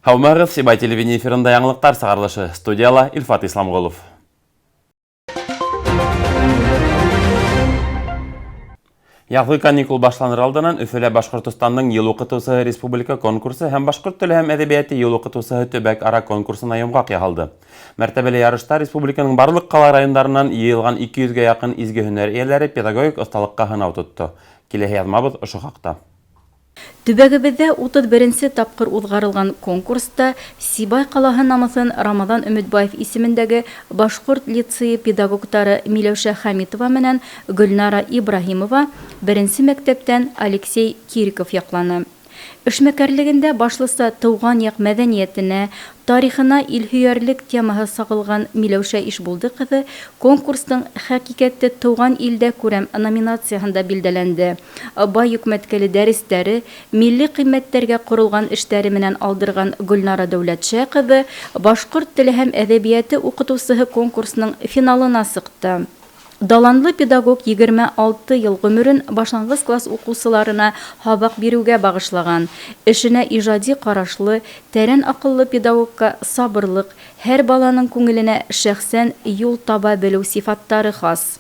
Хаумағыз, Сибай телевидение эфирында яңылықтар сағарлышы. Студияла Ильфат Исламғолов. Яғлы каникул башланыр алдынан Үфілі Башқұртстанның ел оқытусы республика конкурсы һәм Башқұрт тілі һәм әдебияты ел оқытусы төбәк ара конкурсына йомғақ яғалды. Мәртәбелі ярышта республиканың барлық қала райондарынан йыйылған 200-ге яқын изге һөнәр ияләре педагогик осталыққа һынау тотты. Киләһе язмабыз ошо хакта. Төбәгебездә 31-нче тапкыр узгарылган конкурста Сибай ҡалаһы намыҫын Рамадан Өмөтбаев исемендәге Башҡорт лицейы педагогтары Миләүшә Хәмитова менән Гөлнара Ибраһимова, беренсе мәктәптән Алексей Кириков яҡланы. Эшмәкәрлегендә башлыса тыуған яҡ мәҙәниәтенә, тарихына илһөйәрлек темаһы сағылған Миләүшә Ишбулды ҡыҙы конкурстың хәҡиҡәтте тыуған илдә күрәм номинацияһында билдәләнде. Бай йөкмәткеле дәрестәре, милли ҡиммәттәргә ҡоролған эштәре менән алдырған Гөлнара Дәүләтшә ҡыҙы Башҡорт теле һәм әҙәбиәте уҡытыусыһы конкурсының финалына сыҡты. Даланлы педагог 26 йыл ғүмерен башланғыс класс уҡыусыларына һабаҡ биреүгә бағышлаған. Эшенә ижади ҡарашлы, тәрән аҡыллы педагогка сабырлыҡ, һәр баланың күңеленә шәхсән юл таба белеү сифаттары хас.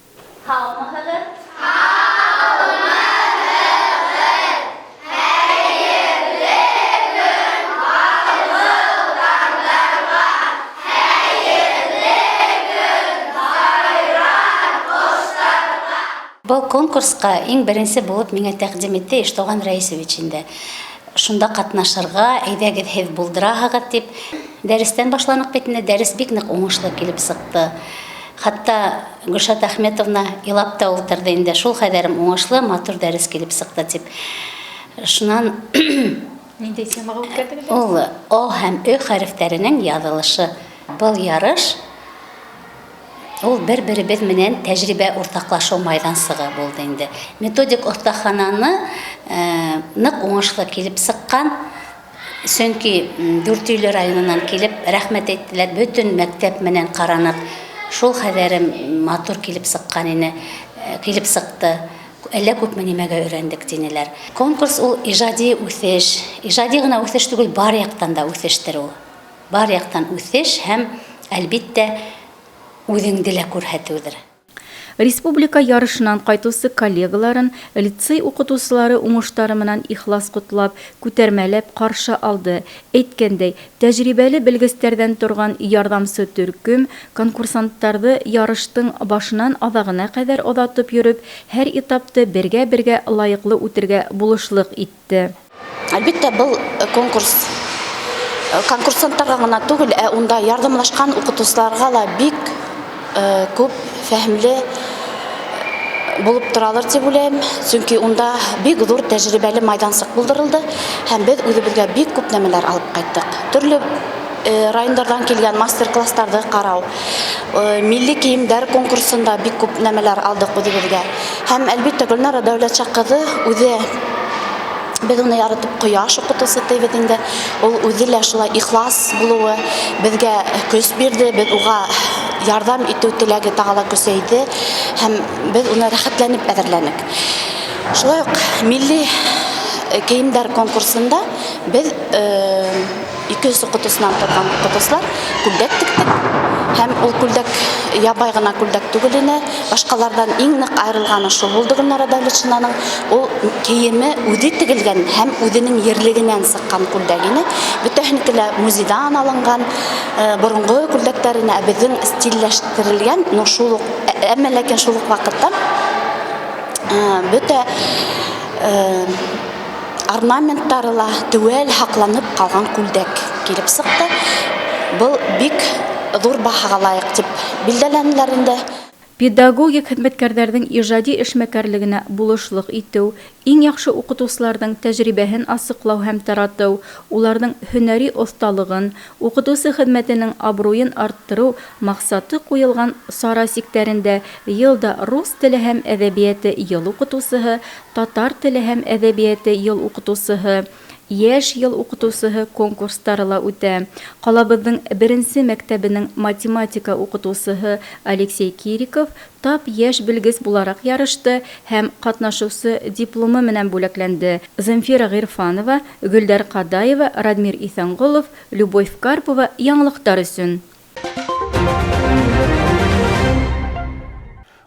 Был конкурсқа иң беренсе булып миңа тәҡдим итте Иштуған Раисович инде. Шунда ҡатнашырға, әйҙәгеҙ һеҙ булдыраһығыҙ тип. Дәрестән башланыҡ бит инде, дәрес бик ныҡ уңышлы килеп сыҡты. Хатта Гөлшат Әхметовна илап та ултырҙы инде. Шул хәҙәрем уңышлы, матур дәрес килеп сыҡты тип. Шунан Ниндәй темаға үткәрҙегеҙ? ул О һәм Ö хәрефтәренең яҙылышы. Был ярыш ул бер-беребеҙ менән тәжрибә уртаҡлашыу майҙансығы булды инде. Методик оҫтахананы ныҡ уңышлы килеп сыҡҡан, сөнки Дүртөйлө районынан килеп рәхмәт әйттеләр, бөтөн мәктәп менән ҡараныҡ. Шул хәҙәрем матур килеп сыҡҡан ине, килеп сыҡты. Әллә күпме нимәгә өйрәндек тинеләр. Конкурс ул ижади үҫеш, ижади ғына үҫеш түгел, бар яҡтан да үҫештер ул. Бар яҡтан үҫеш һәм әлбиттә үҙеңде лә күрһәтеүҙер. Республика ярышынан ҡайтыусы коллегаларын лицей уҡытыусылары уңыштары менән ихлас ҡотлап, күтәрмәләп ҡаршы алды. Әйткәндәй, тәжрибәле белгестәрҙән торған ярҙамсы төркөм конкурсанттарҙы ярыштың башынан аҙағына ҡәҙәр оҙатып йөрөп, һәр этапты бергә-бергә лайыҡлы үтергә булышлыҡ итте. Әлбиттә, был конкурс конкурсанттарға ғына түгел, ә унда ярҙамлашҡан уҡытыусыларға ла бик күп фәһемле булып торалыр тип уйлайым. Сөнки унда бик ҙур тәжрибәле майҙансыҡ булдырылды һәм беҙ үҙебеҙгә бик күп нәмәләр алып ҡайттык. Төрлө райондарҙан килгән мастер-класстарҙы ҡарау, милли кейемдәр конкурсында бик күп нәмәләр алдыҡ үҙебеҙгә. Һәм әлбиттә Гөлнара Дәүләтшә ҡыҙы үҙе, беҙ уны яратып ҡояш уҡытыусы тейбеҙ инде. Ул үҙе лә шулай ихлас булыуы беҙгә көс бирҙе, беҙ уға ярҙам итеү теләге тағы ла көсәйҙе һәм беҙ уны рәхәтләнеп әҙерләнек. Шулай уҡ милли кейемдәр конкурсында беҙ 200 уҡытыусынан торған уҡытыусылар күлдәк тиктек һәм ул күлдәк ябай ғына күлдәк түгел ине. Башҡаларҙан иң ныҡ айырылғаны шул булды Гөлнара Дәүләтшинаның. Ул кейеме үҙе тегелгән һәм үҙенең ерлегенән сыҡҡан күлдәк ине. Бөтәһенеке лә музейҙан алынған боронғо күлдәктәренә беҙҙең стилләштерелгән, әммә ләкин шул уҡ ваҡытта бөтә орнаменттары ла теүәл һаҡланып ҡалған күлдәк килеп сыҡты. Был бик ҙур баһаға лайыҡ тип билдәләнеләр инде. Педагогик хеҙмәткәрҙәрҙең ижади эшмәкәрлегенә булышлыҡ итеү, иң яҡшы уҡытыусыларҙың тәжрибәһен асыҡлау һәм таратыу, уларҙың һөнәри оҫталығын, уҡытыусы хеҙмәтенең абруйын арттырыу маҡсаты ҡуйылған сара сиктәрендә йылда рус теле һәм әҙәбиәте йыл уҡытыусыһы, татар теле һәм әҙәбиәте йыл уҡытыусыһы, Яш ел укытусыһы конкурстары ла үтә. Ҡалабыҙҙың беренсе мәктәбенең математика укытусыһы Алексей Кириков тап яш белгес булараҡ ярышты һәм ҡатнашыусы дипломы менән бүләкләнде. Земфира Ғирфанова, Гөлдәр Ҡадаева, Радмир Иҫәнғолов, Любовь Карпова яңылыҡтар өсөн.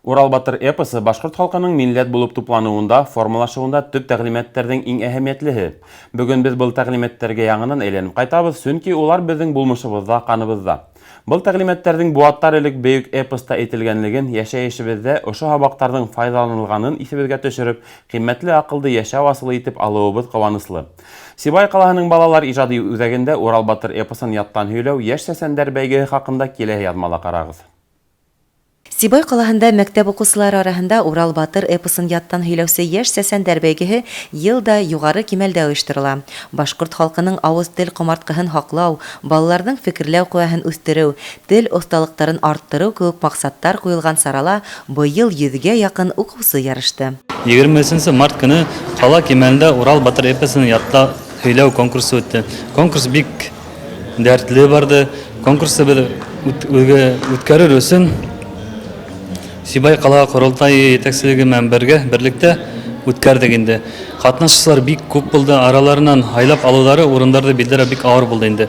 Урал Батыр эпосы башҡорт халҡының милләт булып тупланыуында, формалашыуында төп тәғлимәттәрҙең иң әһәмиәтлеһе. Бөгөн беҙ был тәғлимәттәргә яңынан әйләнеп ҡайтабыҙ, сөнки улар беҙҙең булмышыбыҙҙа, ҡаныбыҙҙа. Был тәғлимәттәрҙең быуаттар элек бейек эпоста әйтелгәнлеген, йәшәйешебеҙҙә ошо һабаҡтарҙың файҙаланылғанын иҫебеҙгә төшөрөп, ҡиммәтле аҡылды йәшәү асылы итеп алыуыбыҙ ҡыуаныслы. Сибай ҡалаһының балалар ижады үҙәгендә Урал Батыр эпосын яттан һөйләү, йәш сәсәндәр бәйгеһе хаҡында киләһе яҙмала ҡарағыҙ. Сибай ҡалаһында мәктәп уҡыусылары араһында Урал Батыр эпосын яттан һөйләүсе йәш сәсәндәр бәйгеһе йылда юғары кимәлдә ойошторола. Башҡорт халҡының ауыҙ тел ҡомартҡыһын һаҡлау, балаларҙың фекерләү ҡеүәһен үҫтереү, тел оҫталыҡтарын арттырыу кеүек маҡсаттар ҡуйылған сарала быйыл 100-гә яҡын уҡыусы ярышты. 23 март көнө ҡала кимәлендә Урал Батыр эпосын ятта һөйләү конкурсы үтте. Конкурс бик дәртле барды. Конкурсы үткәрер өсөн Сибай ҡала ҡоролтайы етәкселеге менән берлектә үткәрҙек инде. Ҡатнашыусылар бик күп булды, араларынан һайлап алыуҙары урындарҙы билдәләү бик ауыр булды инде.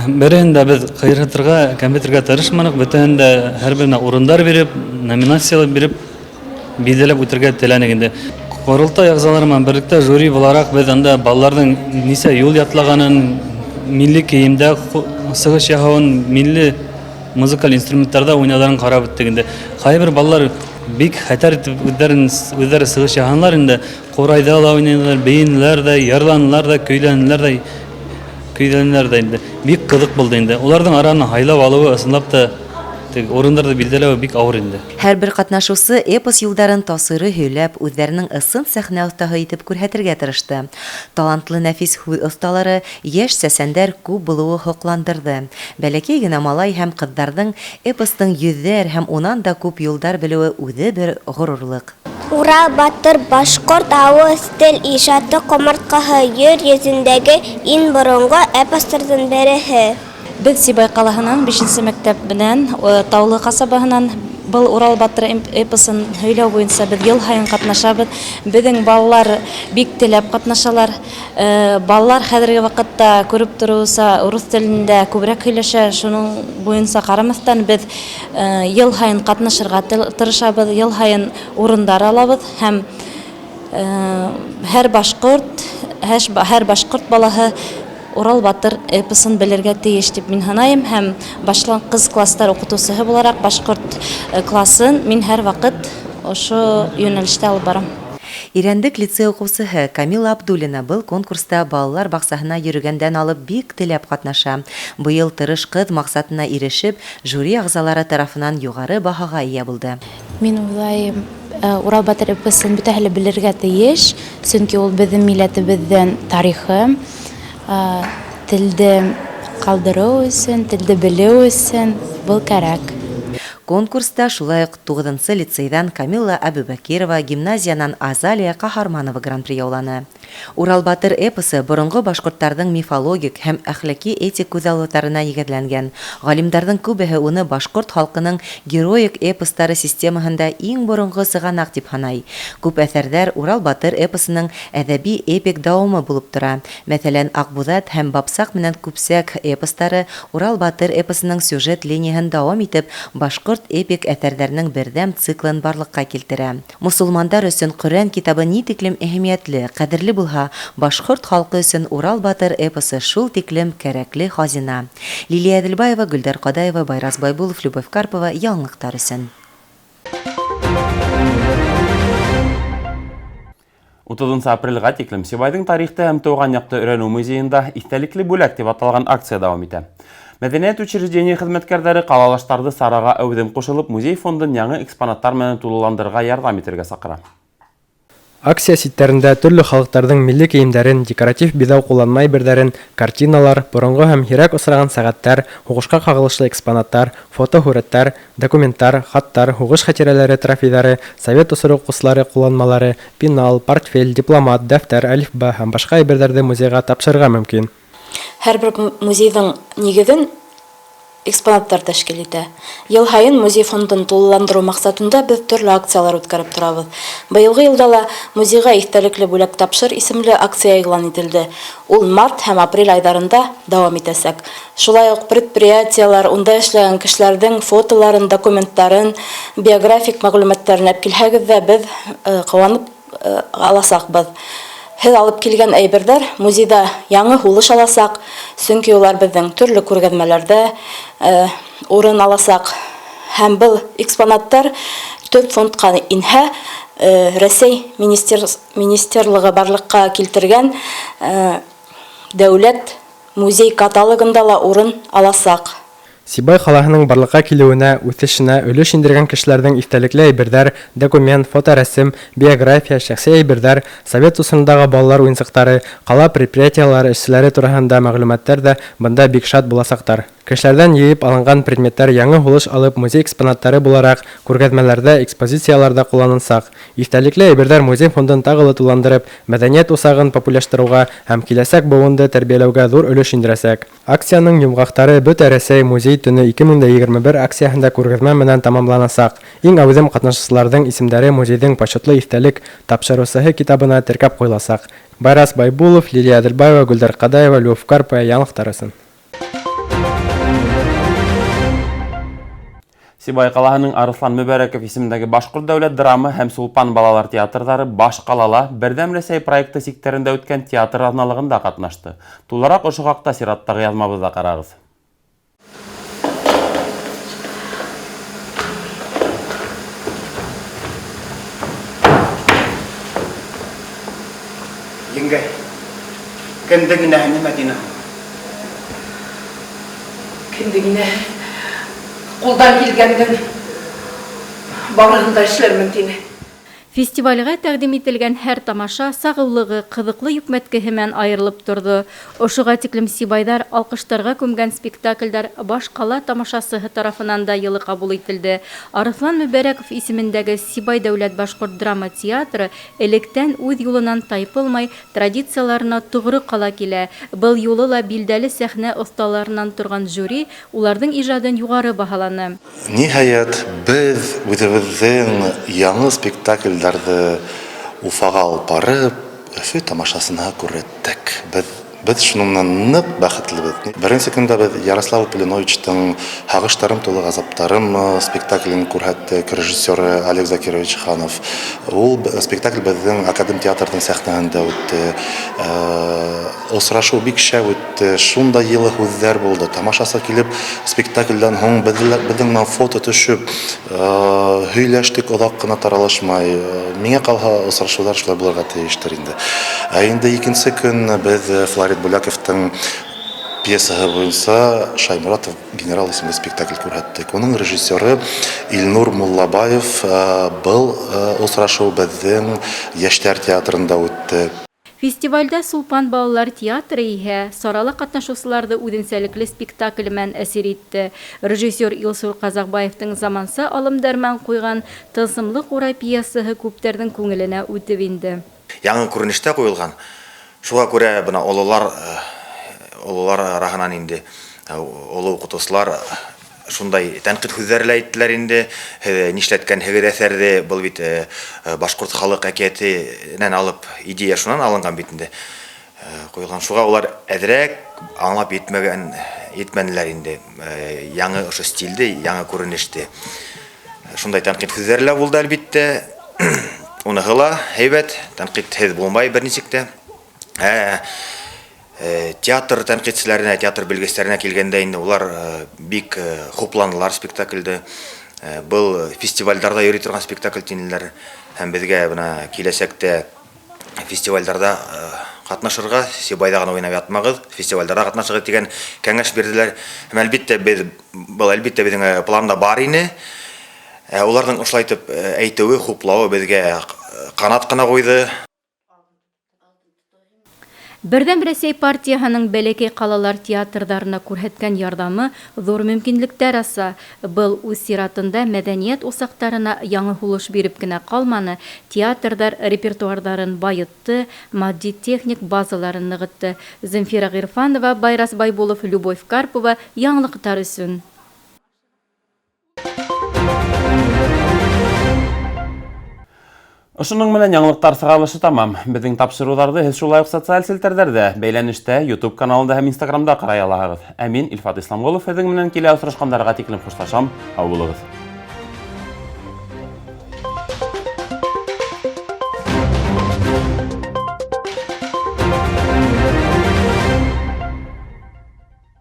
Береһен дә беҙ ҡыйырһытырға, кәмһетергә тырышманыҡ, бөтәһен дә һәр беренә урындар биреп, номинациялар биреп, билдәләп үтергә теләнек инде. Ҡоролтай ағзалары менән берлектә жюри булараҡ беҙ анда балаларҙың нисә юл ятлағанын, милли кейемдә сығыш яһауын, милли музыкаль инструменттарда уйнауларын ҡарап үттек инде. Ҡайбер балалар бик хәтәр итеп үҙҙәре сығыш яһанылар инде. Ҡурайҙа ла уйнанылар, бейенеләр ҙә, йырланылар ҙа, көйләнеләр ҙә инде. Бик ҡыҙыҡ булды инде. Уларҙың араһынан һайлап алыуы, ысынлап та урындарҙы билдәләүе бик ауыр инде. Һәр бер ҡатнашыусы эпос юлдарын тасыры һөйләп, үҙҙәренең ысын сәхнә оҫтаһы итеп күрһәтергә тырышты. Талантлы нәфис һүҙ оҫталары йәш сәсәндәр күп булыуы һоҡландырҙы. Бәләкәй генә малай һәм ҡыҙҙарҙың эпостың 100-дәр һәм унан да күп юлдар белеүе үҙе бер ғорурлык. Урал Батыр башҡорт ауыҙ тел ижады ҡомартҡыһы ер йөҙөндәге иң боронғо эпостарҙың береһе. Беҙ Сибай ҡалаһынан 5-нче мәктәбенән, Таулы ҡасабаһынан был Урал Батыр эпосын һөйләү буйынса беҙ йыл һайын ҡатнашабыҙ. Беҙҙең балалар бик теләп ҡатнашалар. Балалар хәҙерге ваҡытта күреп тороуса урыҫ телендә күберәк һөйләшә. Шуның буйынса ҡарамаҫтан беҙ йыл һайын ҡатнашырға тырышабыҙ, йыл һайын урындар алабыҙ һәм һәр башҡорт балаһы Урал Батыр эпосын белергә тейеш дип мин һанайым һәм башланғыс класстар уҡытыусыһы булараҡ башҡорт классын мин һәр ваҡыт ошо йүнәлештә алып барам. Ирәндек лицей уҡыусыһы Камила Абдуллина был конкурста балалар баҡсаһына йөрөгәндән алып бик теләп ҡатнаша. Быйыл тырыш ҡыҙ маҡсатына ирешеп, жюри ағзалары тарафынан юғары баһаға ия булды. Мин уйлайым, Урал Батыр эпосын бөтәһе лә белергә тейеш, сөнки ул беҙҙең милләтебеҙҙең тарихы. Телде ҡалдырыу өсөн, телде белеү өсөн был кәрәк. Конкурста шулай уҡ 9-нсы лицейҙан Камила Әбүбәкирова, гимназиянан Азалия Ҡаһарманова гран-при яуланы. Урал Батыр эпосы боронғо башҡорттарҙың мифологик һәм әхлаҡи этик күҙаллауҙарына нигеҙләнгән. Ғалимдарҙың күбеһе уны башҡорт халҡының героик эпостары системаһында иң боронғо сығанаҡ дип һанай. Күп әҫәрҙәр Урал Батыр эпосының әҙәби эпик дауамы булып тора. Мәҫәлән, Аҡбуҙат һәм Бапсаҡ менән Күпсәк эпостары Урал Батыр эпосының сюжет линияһын дауам итеп, башҡорт эпик әҫәрҙәренең берҙәм циклын барлыҡҡа килтерә. Мосолмандар өсөн Ҡөрьән китабы ни тиклем әһәмиәтле, ҡәҙерле булһа, башҡорт халҡы өсөн Урал Батыр эпосы шул тиклем кәрәкле хазина. Лилиә Әҙелбаева, Гөлдәр Ҡадаева, Байрас Байбулов, Любовь Карпова яңылыҡтар өсөн. 30 апрелгә тиклем Сибайҙың тарихты һәм тыуған яҡты өйрәнеү музейында иҫтәлекле бүләк дип аталған акция дауам итә. Мәҙәниәт учреждение хеҙмәткәрҙәре ҡалалаштарҙы сараға әүҙем ҡушылып, музей фондын яңы экспонаттар менән тулыландырырға ярҙам итергә саҡыра. Акция ситтәрендә төрле халыктарның милли киемнәрен, декоратив бидау кулланма әйберләрен, картиналар, борынгы һәм һирәк осраган сәгатьтәр, хугышка кагылышлы экспонаттар, фотохурәттәр, документтар, хаттар, хугыш хатирәләре трофейлары, совет осыру укучылары кулланмалары, пенал, портфель, дипломат, дәфтәр, әлифба һәм башка әйберләрне музейга тапшырырга мөмкин. Һәрбер музейның нигезен экспонаттар тәшкил итә. Ел һайын музей фондын тулыландыру максатында без төрле акциялар үткәреп торабыз. Быелгы елда ла музейга истәлекле бүләк тапшыр исемле акция игълан ителде. Ул март һәм апрель айдарында дәвам итәсәк. Шулай ук предприятиялар, унда эшләгән кешеләрнең фотоларын, документларын, биографик мәгълүматларын алып килһәгез дә без куанып аласакбыз. Һез алып килгән әйберләр музейда яңы хулыш аласак, чөнки улар безнең төрле күргәзмәләрдә урын аласак. Һәм был экспонаттар төп фондка инһә, Россия министрлыгы барлыкка килтергән дәүләт музей каталогында ла урын аласак. Сибай калаһының барлыкка килүенә, үсешенә өлеш индергән кешеләрнең истәлекле әйберләр, документ, фоторәсем, биография, шәхси әйберләр, совет усырындагы балалар уенчыктары, кала предприятиялары эшчеләре турында мәгълүматлар да монда бик шат буласактар. Кешеләрдән йыйып алынган предметтар яңа хулыш алып музей экспонаттары буларак күргәзмәләрдә, экспозицияларда кулланылсак. Истәлекле әйберләр музей фондын тагы туландырып, мәдәният усагын популярлаштыруга һәм киләсәк буынды тәрбияләүгә зур өлеш индерәсәк. Акциянең йомгаклары Бөтә Рәсәй музей төне 2021 акциясында күргәзмә менән тамамланасак. Иң әүзем катнашучыларның исемнәре музейның почетлы истәлек тапшырусыһы китабына теркәп куеласак. Байрас Байбулов, Лилия Аделбаева, Гүлдар Кадаева, Львов Карпа, яңалыктарысын. Сибай калаһының Арыслан Мүбәрәков исемендәге Башкорт дәүләт драма һәм Сулпан балалар театрҙары баш ҡалала Берҙәм Рәсәй проекты сиктәрендә үткән театр аҙналығында ҡатнашты. Тулыраҡ ошо хаҡта сираттағы яҙмабыҙҙа ҡарағыҙ. Еңгәй, кемдегенә Мәдинә? Кемдегенә? Қолдан келгәнден барығында эшләрмен тине. Фестивальгә тәҡдим ителгән һәр тамаша сағыулығы, ҡыҙыҡлы йөкмәткеһе менән айырылып торҙо. Ошоға тиклем Сибайҙар алҡыштарға күмгән спектаклдәр баш ҡала тамашасыһы тарафынан да йылы ҡабул ителде. Арыҫлан Мүбәрәков исемендәге Сибай дәүләт башҡорт драма театры электән үҙ юлынан тайпылмай, традицияларына тоғро ҡала килә. Был юлы ла билдәле сәхнә оҫталарынан торған жюри уларҙың ижадын юғары баһаланы. Ниһайәт, беҙ үҙебеҙҙең яңы спектакль Уфаға алып барып, Өфө тамашасына күрһәттек. Без шуныңнан ныҡ бәхетлебеҙ. Беренсе көндә беҙ Ярослав Полиновичтың «Һағыштарым тулы ғазаптарым» спектаклен күрһәттек, режиссеры Олег Закирович Ханов. Ул спектакль беҙҙең Академ театрҙың сәхнәһендә үтте. Осрашыу бик шәп үтте. Шундай йылы һүҙҙәр булды. Тамашасы килеп, спектакльдән һуң беҙҙең фото төшөп, һөйләштек оҙаҡ ҡына таралышмай. Миңә ҡалһа, осрашыуҙар шулай булырға тейештер инде. Ә инде икенсе көн беҙ Флорид Буляковтың пьесаһы буйынса Шаймуратов генерал исемле спектакль күрһәттек. Уның режиссеры Илнур Муллабаев. Был осрашыу беҙҙең йәштәр театрында үтте. Фестивальдә Сулпан балалар театры иһә сарала ҡатнашыусыларҙы үҙенсәлекле спектакль менән әсир итте. Режиссер Илсур Ҡаҙағбаевтың заманса алымдар менән ҡуйған «Тылсымлы ҡура» пьесаһы күптәрҙең күңеленә үтеп инде. Яңы күренештә ҡуйылған. Шуға күрә бына ололар араһынан инде оло уҡытыусылар шундай тәнҡит һүҙҙәр лә әйттеләр инде. Нишләткәнһегеҙ әҫәрҙе, был бит башҡорт халыҡ әкиәтенән алып, идея шунан алынған бит инде ҡуйылған. Шуға улар әҙерәк аңлап етмәнеләр инде яңы ошо стилде, яңы күренеште. Шундай тәнҡит һүҙҙәр лә булды әлбиттә. Уныһы ла һәйбәт, тәнҡитһеҙ булмай бер нисек тә. Театр тәнҡитселәренә, театр белгестәренә килгәндә инде улар бик хупланылар спектакльде. Был фестивальдарда йөрөй торған спектакль тинеләр. Һәм беҙгә бына киләсәктә фестивальдарда ҡатнашырға, Сибайҙа ғына уйнап ятмағыҙ, фестивальдарда ҡатнашығыҙ тигән кәңәш бирҙеләр. Һәм әлбиттә безнең планда бар ине. Уларҙың ошолайтып әйтеүе, хуплауы беҙгә канат кына куйды. Бердәм Рәсәй партияһының бәләкәй ҡалалар театрҙарына күрһәткән ярҙамы ҙур мөмкинлектәр аса. Был үҙ сиратында мәҙәниәт усаҡтарына яңы һулыш биреп кенә ҡалманы, театрҙар репертуарҙарын байытты, матди техник базаларын нығытты. Земфира Ғирфанова, Байрас Байбулов, Любовь Карпова яңылыҡтар өсөн. Ошоның менән яңылыҡтар сығарылышы тамам. Беҙҙең тапшырыуҙарҙы һеҙ шулай уҡ социаль селтәрҙәрҙә, бәйләнештә, YouTube каналында һәм Instagramда ҡарай алаһығыҙ. Ә мин, Илфат Исламғолов, һеҙҙең менән килә осрашҡандарға тиклем хушлашам. Һау булығыҙ.